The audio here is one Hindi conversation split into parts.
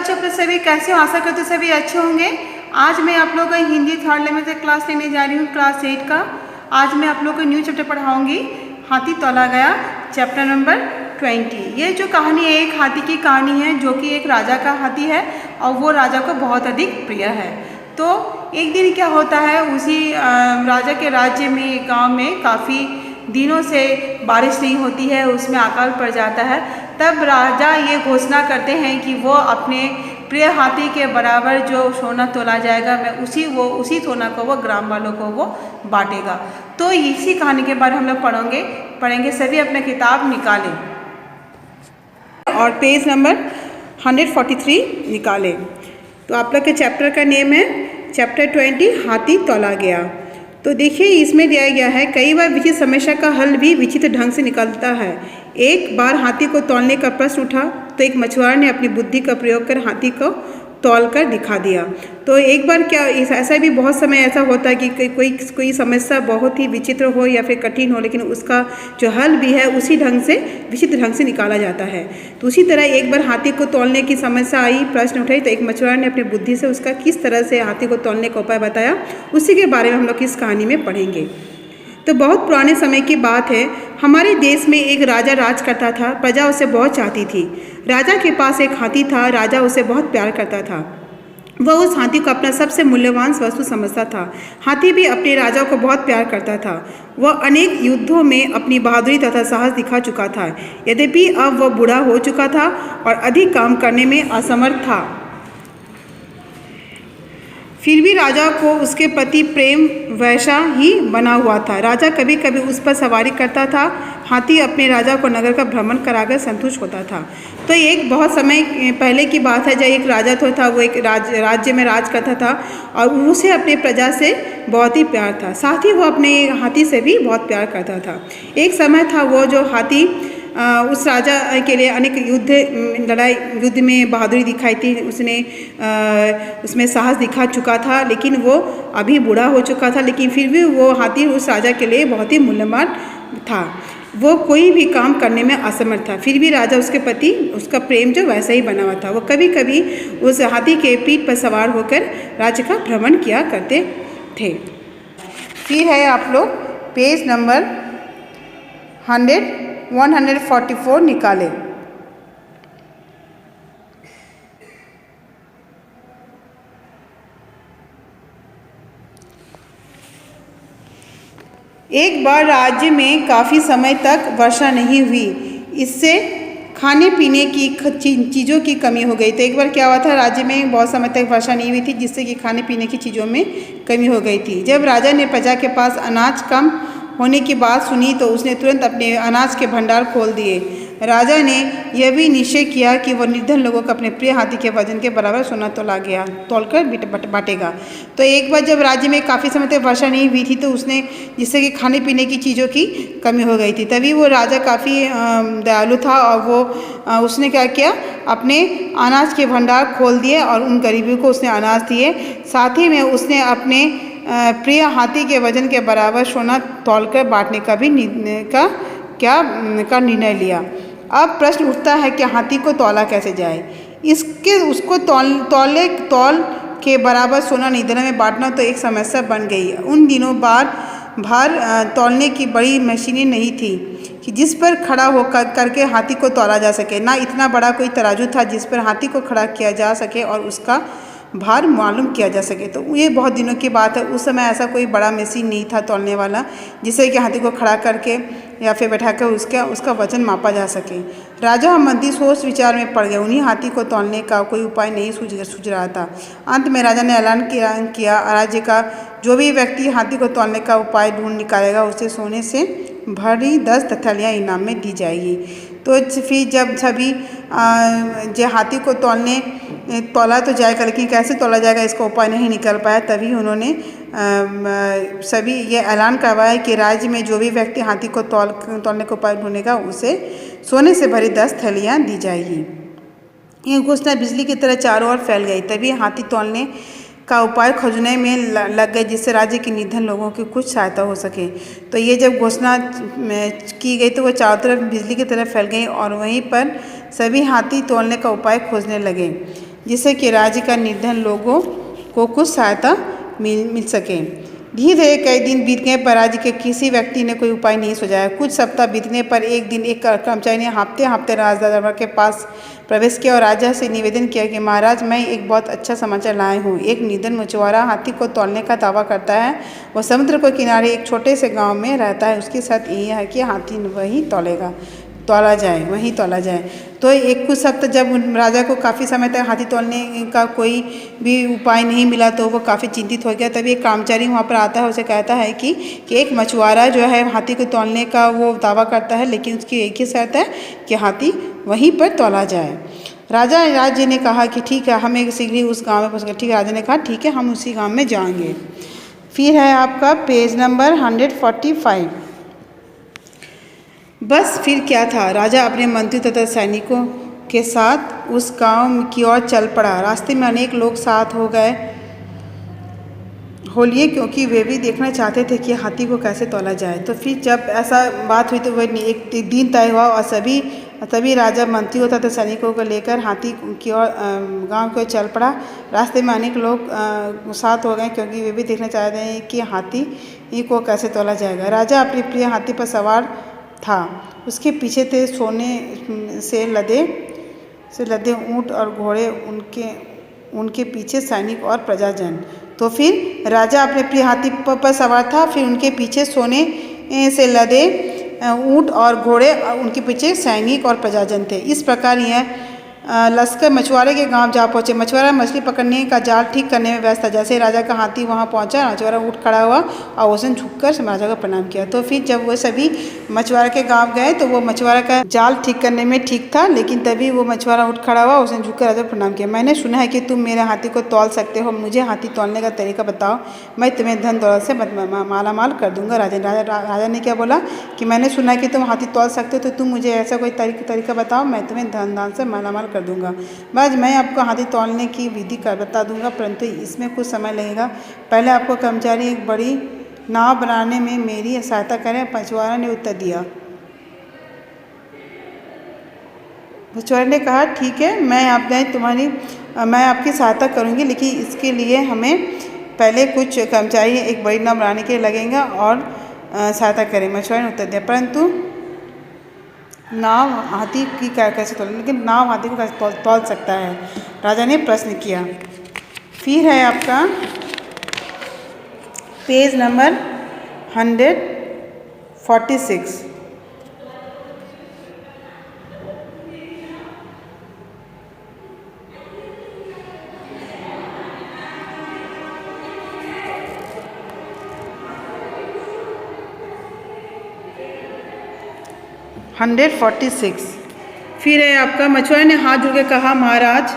बच्चों अपने सभी कैसे हो? आशा करते सभी अच्छे होंगे। आज मैं आप लोगों को हिंदी थर्ड लैंग्वेज का क्लास लेने जा रही हूँ, क्लास 8 का। आज मैं आप लोगों को न्यू चैप्टर पढ़ाऊँगी, हाथी तौला गया, चैप्टर नंबर 20। ये जो कहानी है एक हाथी की कहानी है, जो कि एक राजा का हाथी है और वो राजा को बहुत अधिक प्रिय है। तो एक दिन क्या होता है, उसी राजा के राज्य में गाँव में काफ़ी दिनों से बारिश नहीं होती है, उसमें अकाल पड़ जाता है। तब राजा ये घोषणा करते हैं कि वो अपने प्रिय हाथी के बराबर जो सोना तोला जाएगा, मैं उसी सोना को वो ग्राम वालों को वो बांटेगा। तो इसी कहानी के बारे में हम लोग पढ़ेंगे। सभी अपना किताब निकालें और पेज नंबर 143 निकालें। तो आप लोग के चैप्टर का नेम है चैप्टर 20, हाथी तौला गया। तो देखिए इसमें दिया गया है, कई बार विचित्र समस्या का हल भी विचित्र ढंग से निकलता है। एक बार हाथी को तौलने का प्रश्न उठा तो एक मछुआरा ने अपनी बुद्धि का प्रयोग कर हाथी को तौल कर दिखा दिया। तो एक बार क्या ऐसा भी बहुत समय ऐसा होता है कि कोई समस्या बहुत ही विचित्र हो या फिर कठिन हो, लेकिन उसका जो हल भी है उसी ढंग से विचित्र ढंग से निकाला जाता है। तो उसी तरह एक बार हाथी को तौलने की समस्या आई, प्रश्न उठाई, तो एक मछुआरा ने अपनी बुद्धि से उसका किस तरह से हाथी को तौलने का उपाय बताया, उसी के बारे में हम लोग इस कहानी में पढ़ेंगे। तो बहुत पुराने समय की बात है। हमारे देश में एक राजा राज करता था। प्रजा उसे बहुत चाहती थी। राजा के पास एक हाथी था। राजा उसे बहुत प्यार करता था। वह उस हाथी को अपना सबसे मूल्यवान वस्तु समझता था। हाथी भी अपने राजा को बहुत प्यार करता था। वह अनेक युद्धों में अपनी बहादुरी तथा साहस दिखा चुका था। यद्यपि अब वह बूढ़ा हो चुका था और अधिक काम करने में असमर्थ था, फिर भी राजा को उसके प्रति प्रेम वैसा ही बना हुआ था। राजा कभी कभी उस पर सवारी करता था। हाथी अपने राजा को नगर का भ्रमण कराकर संतुष्ट होता था। तो एक बहुत समय पहले की बात है, जब एक राजा था, वो एक राज्य में राज करता था और उसे अपने प्रजा से बहुत ही प्यार था। साथ ही वो अपने हाथी से भी बहुत प्यार करता था। एक समय था वो जो हाथी उस राजा के लिए अनेक युद्ध में बहादुरी दिखाई थी। उसमें साहस दिखा चुका था, लेकिन वो अभी बूढ़ा हो चुका था, लेकिन फिर भी वो हाथी उस राजा के लिए बहुत ही मूल्यवान था। वो कोई भी काम करने में असमर्थ था, फिर भी राजा उसके प्रति उसका प्रेम जो वैसा ही बना हुआ था। वो कभी कभी उस हाथी के पीठ पर सवार होकर राज्य का भ्रमण किया करते थे। फिर है आप लोग पेज नंबर 144 निकालें। एक बार राज्य में काफ़ी समय तक वर्षा नहीं हुई। इससे खाने पीने की चीज़ों की कमी हो गई। तो एक बार क्या हुआ था, राज्य में बहुत समय तक वर्षा नहीं हुई थी, जिससे कि खाने पीने की चीज़ों में कमी हो गई थी। जब राजा ने प्रजा के पास अनाज कम होने की बात सुनी तो उसने तुरंत अपने अनाज के भंडार खोल दिए। राजा ने यह भी निश्चय किया कि वह निर्धन लोगों को अपने प्रिय हाथी के वजन के बराबर सोना तौलकर बांटेगा। तो एक बार जब राज्य में काफ़ी समय तक वर्षा नहीं हुई थी, तो उसने जिससे कि खाने पीने की चीज़ों की कमी हो गई थी, तभी वो राजा काफ़ी दयालु था और उसने क्या किया, अपने अनाज के भंडार खोल दिए और उन गरीबों को उसने अनाज दिए। साथ ही में उसने अपने प्रिय हाथी के वजन के बराबर सोना तौलकर बांटने का भी निर्णय लिया। अब प्रश्न उठता है कि हाथी को तौला कैसे जाए। उसको तौल के बराबर सोना निधन में बांटना तो एक समस्या बन गई। उन दिनों भार तौलने की बड़ी मशीनें नहीं थी कि जिस पर खड़ा होकर करके हाथी को तौला जा सके। ना इतना बड़ा कोई तराजू था जिस पर हाथी को खड़ा किया जा सके और उसका भार मालूम किया जा सके। तो ये बहुत दिनों की बात है। उस समय ऐसा कोई बड़ा मशीन नहीं था तौलने वाला, जिससे कि हाथी को खड़ा करके या फिर बैठाकर उसका वजन मापा जा सके। राजा और मंत्री सोच विचार में पड़ गए। उन्हीं हाथी को तौलने का कोई उपाय नहीं सूझ रहा था। अंत में राजा ने ऐलान किया राज्य का जो भी व्यक्ति हाथी को तौलने का उपाय ढूंढ निकालेगा, उसे सोने से भरी 10 थैलियाँ इनाम में दी जाएगी। तो फिर जब सभी जो हाथी को तौला तो जाएगा, लेकिन कैसे तौला जाएगा इसका उपाय नहीं निकल पाया। तभी उन्होंने सभी ये ऐलान करवाया कि राज्य में जो भी व्यक्ति हाथी को तौलने का उपाय ढूंढेगा, उसे सोने से भरी 10 थैलियाँ दी जाएगी। ये घोषणा बिजली की तरह चारों ओर फैल गई। तभी हाथी तौलने का उपाय खोजने में लग गए, जिससे राज्य के निर्धन लोगों की कुछ सहायता हो सके। तो ये जब घोषणा की गई तो वह चारों तरफ बिजली की तरह फैल गई और वहीं पर सभी हाथी तौलने का उपाय खोजने लगे। जिससे कि राज्य का निर्धन लोगों को कुछ सहायता मिल सके। धीरे धीरे कई दिन बीत गए पर राज्य के किसी व्यक्ति ने कोई उपाय नहीं सुझाया। कुछ सप्ताह बीतने पर एक दिन एक कर्मचारी ने हाँफते हाँफते राजा दरबार के पास प्रवेश किया और राजा से निवेदन किया कि महाराज, मैं एक बहुत अच्छा समाचार लाया हूँ। एक निर्धन मछुआरा हाथी को तौलने का दावा करता है। वह समुद्र के किनारे एक छोटे से गांव में रहता है। उसकी शर्त यह है कि हाथी वहीं तौला जाए। तो एक कुछ सप्ताह जब राजा को काफ़ी समय तक हाथी तौलने का कोई भी उपाय नहीं मिला तो वो काफ़ी चिंतित हो गया। तभी एक कर्मचारी वहाँ पर आता है, उसे कहता है कि एक मछुआरा जो है हाथी को तौलने का वो दावा करता है, लेकिन उसकी एक ही शर्त है कि हाथी वहीं पर तौला जाए। राजा जी ने कहा कि ठीक है, हमें शीघ्र ही उस गाँव में पहुँच गए। ठीक है, राजा ने कहा ठीक है, हम उसी गाँव में जाएंगे। फिर है आपका पेज नंबर 145। बस फिर क्या था, राजा अपने मंत्री तथा सैनिकों के साथ उस गांव की ओर चल पड़ा। रास्ते में अनेक लोग साथ हो लिए क्योंकि वे भी देखना चाहते थे कि हाथी को कैसे तौला जाए। तो फिर जब ऐसा बात हुई तो वह एक दिन तय हुआ और सभी राजा मंत्रियों तथा सैनिकों को लेकर हाथी की ओर गाँव की ओर चल पड़ा। रास्ते में अनेक लोग साथ हो गए क्योंकि वे भी देखना चाहते हैं कि हाथी को कैसे तौला जाएगा। राजा अपने प्रिय हाथी पर सवार था। उसके पीछे थे सोने से लदे ऊँट और घोड़े, उनके पीछे सैनिक और प्रजाजन। तो फिर राजा अपने प्रिय हाथी पर सवार था, फिर उनके पीछे सोने से लदे ऊँट और घोड़े, उनके पीछे सैनिक और प्रजाजन थे। इस प्रकार यह लश्कर मछुआरे के गांव जा पहुंचे। मछुआरा मछली पकड़ने का जाल ठीक करने में व्यस्त था। जैसे राजा का हाथी वहां पहुंचा, मछुआरा उठ खड़ा हुआ और उसने झुककर राजा को प्रणाम किया। तो फिर जब वो सभी मछुआरे के गांव गए तो वो मछुआरा का जाल ठीक करने में ठीक था, लेकिन तभी वो मछुआरा उठ खड़ा हुआ, उसने झुककर राजा को प्रणाम किया। मैंने सुना है कि तुम मेरे हाथी को तौल सकते हो, मुझे हाथी तौलने का तरीका बताओ, मैं तुम्हें धन दौलत से मालामाल कर दूंगा। राजा ने क्या बोला कि मैंने सुना है कि तुम हाथी तौल सकते हो, तो तुम मुझे ऐसा कोई तरीका बताओ, मैं तुम्हें धन से मालामाल कर दूंगा। बस मैं आपको हाथी तौलने की विधि बता दूंगा, परंतु इसमें कुछ समय लगेगा। पहले आपको कर्मचारी एक बड़ी नाव बनाने में मेरी सहायता करें। मछुआरा ने उत्तर दिया। मछुआरे ने कहा ठीक है, मैं आपकी सहायता करूंगी, लेकिन इसके लिए हमें पहले कुछ कर्मचारी एक बड़ी नाव बनाने के लिए लगेंगे और सहायता करें। मछुआरे ने उत्तर दिया, परंतु नाव हाथी की कैसे तौल, लेकिन नाव हाथी को कैसे तौल सकता है, राजा ने प्रश्न किया। फिर है आपका पेज नंबर 146। फिर है आपका मछुआरे ने हाथ जोड़ के कहा, महाराज,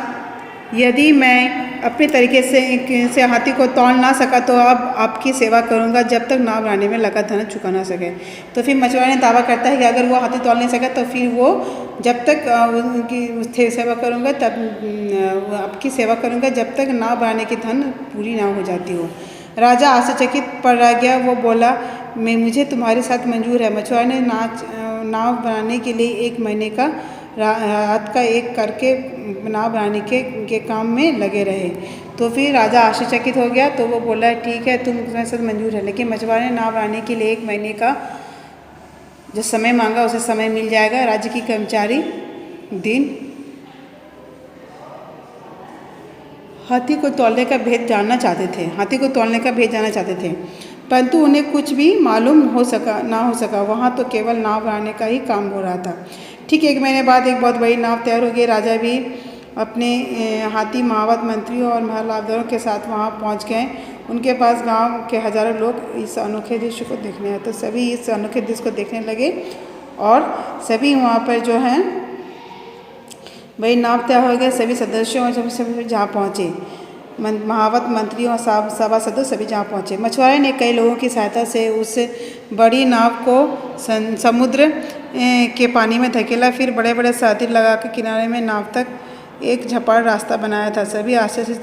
यदि मैं अपने तरीके से हाथी को तौल ना सका तो अब आपकी सेवा करूंगा जब तक नाव बनाने में लगा धन चुका ना सके। तो फिर मछुआरे ने दावा करता है कि अगर वो हाथी तौल नहीं सका तो फिर वो जब तक उनकी सेवा करूंगा आपकी सेवा करूंगा जब तक नाव बनाने की धन पूरी ना हो जाती हो। राजा आश्चर्यचकित पड़ गया। वो बोला, मुझे तुम्हारे साथ मंजूर है। मछुआरे ने नाव बनाने के लिए 1 महीने का रात का एक करके नाव बनाने के काम में लगे रहे। तो फिर राजा आश्चर्यचकित हो गया। तो वो बोला, ठीक है, तुम्हारे साथ मंजूर है, लेकिन मछुआरे ने नाव बनाने के लिए 1 महीने का जो समय मांगा उसे समय मिल जाएगा। राज्य की कर्मचारी हाथी को तौलने का भेद जानना चाहते थे, परंतु उन्हें कुछ भी मालूम ना हो सका। वहाँ तो केवल नाव बनाने का ही काम हो रहा था। ठीक 1 महीने बाद एक बहुत बड़ी नाव तैयार हो गई। राजा भी अपने हाथी, महावत, मंत्रियों और महलावदरों के साथ वहाँ पहुँच गए। उनके पास गांव के हजारों लोग इस अनोखे दृश्य को देखने आए। तो सभी इस अनोखे दृश्य को देखने लगे और सभी वहाँ पर जो है बड़ी नाव तैयार हो गए। सभी सदस्यों और सभी जहाँ पहुँचे, महावत, मंत्रियों और सभासदों सभी जहाँ पहुँचे। मछुआरे ने कई लोगों की सहायता से उस बड़ी नाव को समुद्र के पानी में धकेला, फिर बड़े बड़े साथी लगाकर किनारे में नाव तक एक झपाड़ रास्ता बनाया था। सभी आश्चर्य से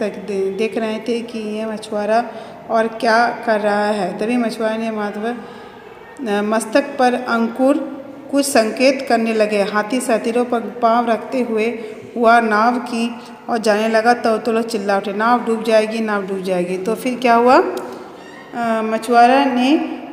देख रहे थे कि यह मछुआरा और क्या कर रहा है। तभी मछुआरे ने मस्तक पर अंकुर कुछ संकेत करने लगे। हाथी सतीरों पर पांव रखते हुए हुआ नाव की और जाने लगा। तो लोग चिल्ला उठे, नाव डूब जाएगी, नाव डूब जाएगी। तो फिर क्या हुआ, मछुआरा ने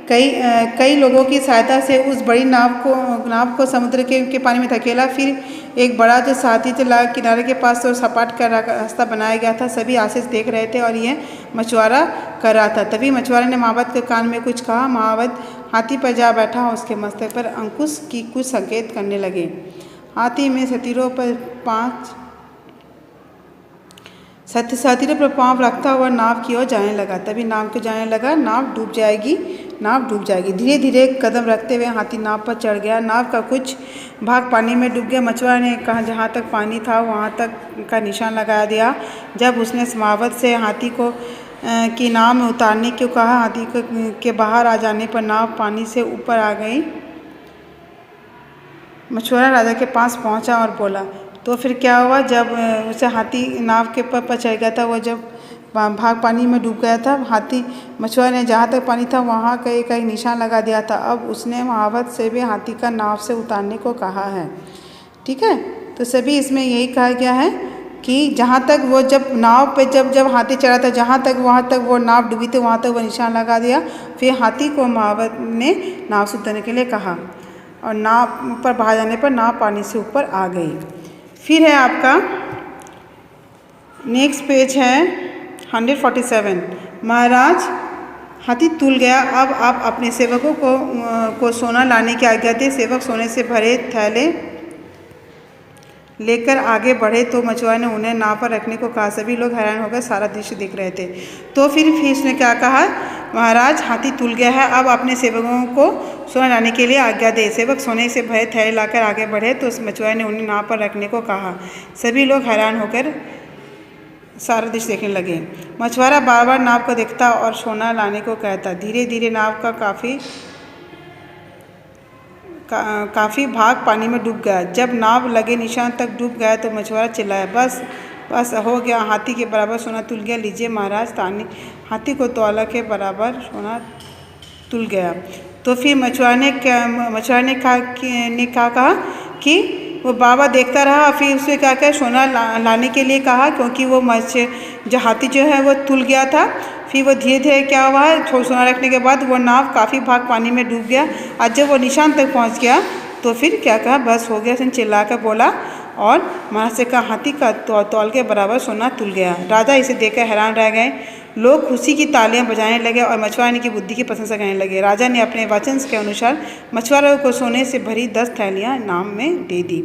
कई लोगों की सहायता से उस बड़ी नाव को समुद्र के पानी में धकेला। फिर एक बड़ा जो साथी थे किनारे के पास तो सपाट का रास्ता बनाया गया था। सभी आशीष देख रहे थे और ये मछुआरा कर रहा था। तभी मछुआरे ने महावत के कान में कुछ कहा। महावत हाथी पर जा बैठा, उसके मस्तक पर अंकुश की कुछ संकेत करने लगे। हाथी में सतीरों पर पांव रखता हुआ नाव की ओर जाने लगा। तभी नाव को जाने लगा, नाव डूब जाएगी, नाव डूब जाएगी। धीरे धीरे कदम रखते हुए हाथी नाव पर चढ़ गया। नाव का कुछ भाग पानी में डूब गया। मछुआरा ने कहा जहाँ तक पानी था वहाँ तक का निशान लगा दिया। जब उसने समावत से हाथी को की नाव में उतारने को कहा, हाथी के बाहर आ जाने पर नाव पानी से ऊपर आ गई। मछुआरा राजा के पास पहुँचा और बोला। तो फिर क्या हुआ, जब उसे हाथी नाव के पर चढ़ गया था, वो जब भाग पानी में डूब गया था, हाथी मछुआरे ने जहाँ तक पानी था वहाँ कहीं निशान लगा दिया था। अब उसने महावत से भी हाथी का नाव से उतारने को कहा है। ठीक है, तो सभी इसमें यही कहा गया है कि जहाँ तक वो जब नाव पे जब हाथी चढ़ा था, जहाँ तक वहाँ तक वो नाव डूबी थी वहाँ तक वो निशान लगा दिया। फिर हाथी को महावत ने नाव से उतरने के लिए कहा और नाव पर बाहर जाने पर नाव पानी से ऊपर आ गई। फिर है आपका नेक्स्ट पेज है 147। महाराज हाथी तुल गया। अब आप अपने सेवकों को सोना लाने की आज्ञा दे। सेवक सोने से भरे थैले लेकर आगे बढ़े तो मछुआरे ने उन्हें नाव पर रखने को कहा। सभी लोग हैरान होकर सारा दृश्य देख रहे थे। तो फिर उसने क्या कहा, महाराज हाथी तुल गया है, अब अपने सेवकों को सोना लाने के लिए आज्ञा दे। सेवक सोने से भरे थैले लाकर आगे बढ़े तो उस मछुआरे ने उन्हें नाव पर रखने को कहा। सभी लोग हैरान होकर सारा दृश्य देखने लगे। मछुआरा बार बार नाव को देखता और सोना लाने को कहता। धीरे धीरे नाव का काफ़ी भाग पानी में डूब गया। जब नाव लगे निशान तक डूब गया तो मछुआरा चिल्लाया, बस हो गया, हाथी के बराबर सोना तुल गया। लीजिए महाराज, हाथी को तौला के बराबर सोना तुल गया। तो फिर मछुआरे ने कहा कि वो बाबा देखता रहा। फिर उसने क्या किया, सोना लाने के लिए कहा, क्योंकि वो जो हाथी जो है वो तुल गया था। फिर वो धीरे धीरे क्या हुआ है, सोना रखने के बाद वो नाव काफ़ी भाग पानी में डूब गया। और जब वो निशान तक पहुंच गया तो फिर क्या कहा, बस हो गया, उसने चिल्ला कर बोला और महाराज से कहा, हाथी का तौल के बराबर सोना तुल गया। राजा इसे देखकर हैरान रह गए। लोग खुशी की तालियां बजाने लगे और मछुआरे की बुद्धि की प्रशंसा करने लगे। राजा ने अपने वचन के अनुसार मछुआरों को सोने से भरी 10 थैलियाँ इनाम में दे दी।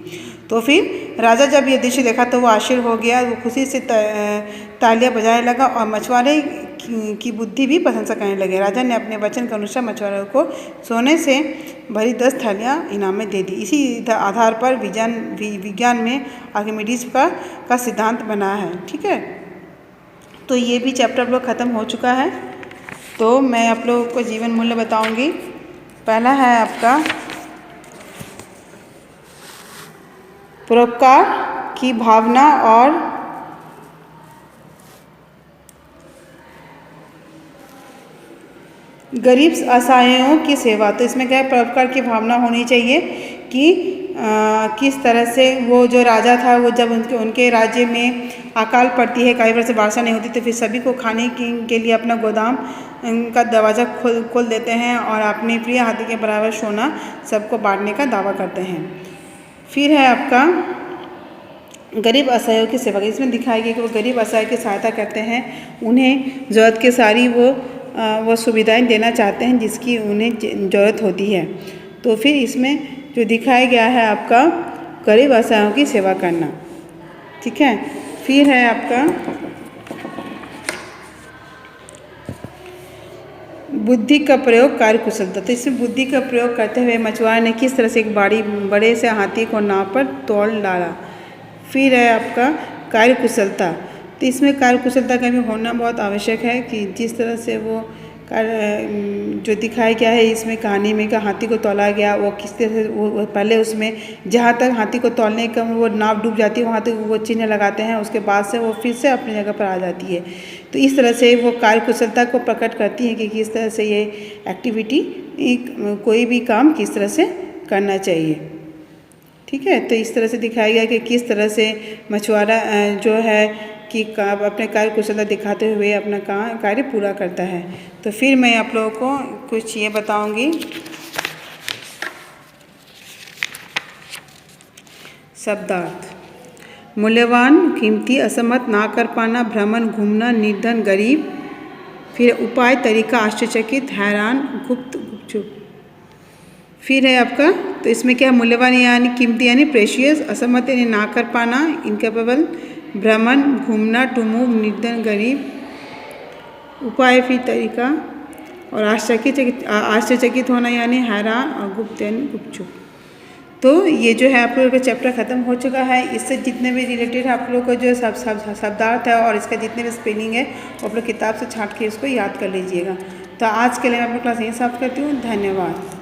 तो फिर राजा जब ये दृश्य देखा तो वो आश्चर्य हो गया। वो खुशी से तालियां बजाने लगा और मछुआरे की बुद्धि भी प्रशंसा करने लगे। राजा ने अपने वचन के अनुसार मछुआरों को सोने से भरी 10 थैलियाँ इनाम में दे दी। इसी आधार पर विज्ञान में आर्किमिडीज का सिद्धांत बना है। ठीक है, तो ये भी चैप्टर आप लोग ख़त्म हो चुका है। तो मैं आप लोगों को जीवन मूल्य बताऊंगी। पहला है आपका परोपकार की भावना और गरीब असहायों की सेवा। तो इसमें क्या है, परोपकार की भावना होनी चाहिए कि किस तरह से वो जो राजा था वो जब उनके राज्य में अकाल पड़ती है, कई वर्ष वर्षा नहीं होती, तो फिर सभी को खाने के लिए अपना गोदाम का दरवाज़ा खोल देते हैं और अपने प्रिय हाथी के बराबर सोना सबको बांटने का दावा करते हैं। फिर है आपका गरीब असहायों की सेवा। इसमें दिखाया गया कि वो गरीब असहाय की सहायता करते हैं, उन्हें ज़रूरत के सारी वो सुविधाएं देना चाहते हैं जिसकी उन्हें ज़रूरत होती है। तो फिर इसमें जो दिखाया गया है आपका गरीब असहायों की सेवा करना। ठीक है, फिर है आपका बुद्धि का प्रयोग, कार्यकुशलता। तो इसमें बुद्धि का प्रयोग करते हुए मछुआरे ने किस तरह से एक बड़े से हाथी को नाव पर तोल डाला। फिर है आपका कार्यकुशलता। तो इसमें कार्यकुशलता का भी होना बहुत आवश्यक है कि जिस तरह से वो जो दिखाया गया है इसमें कहानी में कि हाथी को तौला गया, वो किस तरह से वो पहले उसमें जहाँ तक हाथी को तौलने का वो नाव डूब जाती है वहाँ तक वो चिन्ह लगाते हैं, उसके बाद से वो फिर से अपनी जगह पर आ जाती है। तो इस तरह से वो कार्यकुशलता को प्रकट करती है कि किस तरह से ये एक्टिविटी कोई भी काम किस तरह से करना चाहिए। ठीक है, तो इस तरह से दिखाया गया कि किस तरह से मछुआरा जो है कि अपने कार्य कुशलता दिखाते हुए अपना कार्य पूरा करता है। तो फिर मैं आप लोगों को कुछ ये बताऊंगी। शब्दार्थ: मूल्यवान, कीमती, असमर्थ, ना कर पाना, भ्रमण, घूमना, निर्धन, गरीब। फिर उपाय, तरीका, आश्चर्यचकित, हैरान, गुप्त, गुपचुप। फिर है आपका, तो इसमें क्या है, मूल्यवान यानी कीमती यानी प्रेशियस, असमर्थ यानी ना कर पाना, इनकेपेबल, भ्रमण, घूमना, टू मूव, निर्धन, गरीब, उपाय फिर तरीका, और आश्चर्यचकित होना यानी हैरान, और गुप्त यानी गुपचुप। तो ये जो है आप लोगों का चैप्टर ख़त्म हो चुका है। इससे जितने भी रिलेटेड आप लोगों को जो शब्दार्थ है और इसका जितने भी स्पेलिंग है वो आप लोग किताब से छांट के इसको याद कर लीजिएगा। तो आज के लिए मैं अपनी क्लास यहीं समाप्त करती हूँ। धन्यवाद।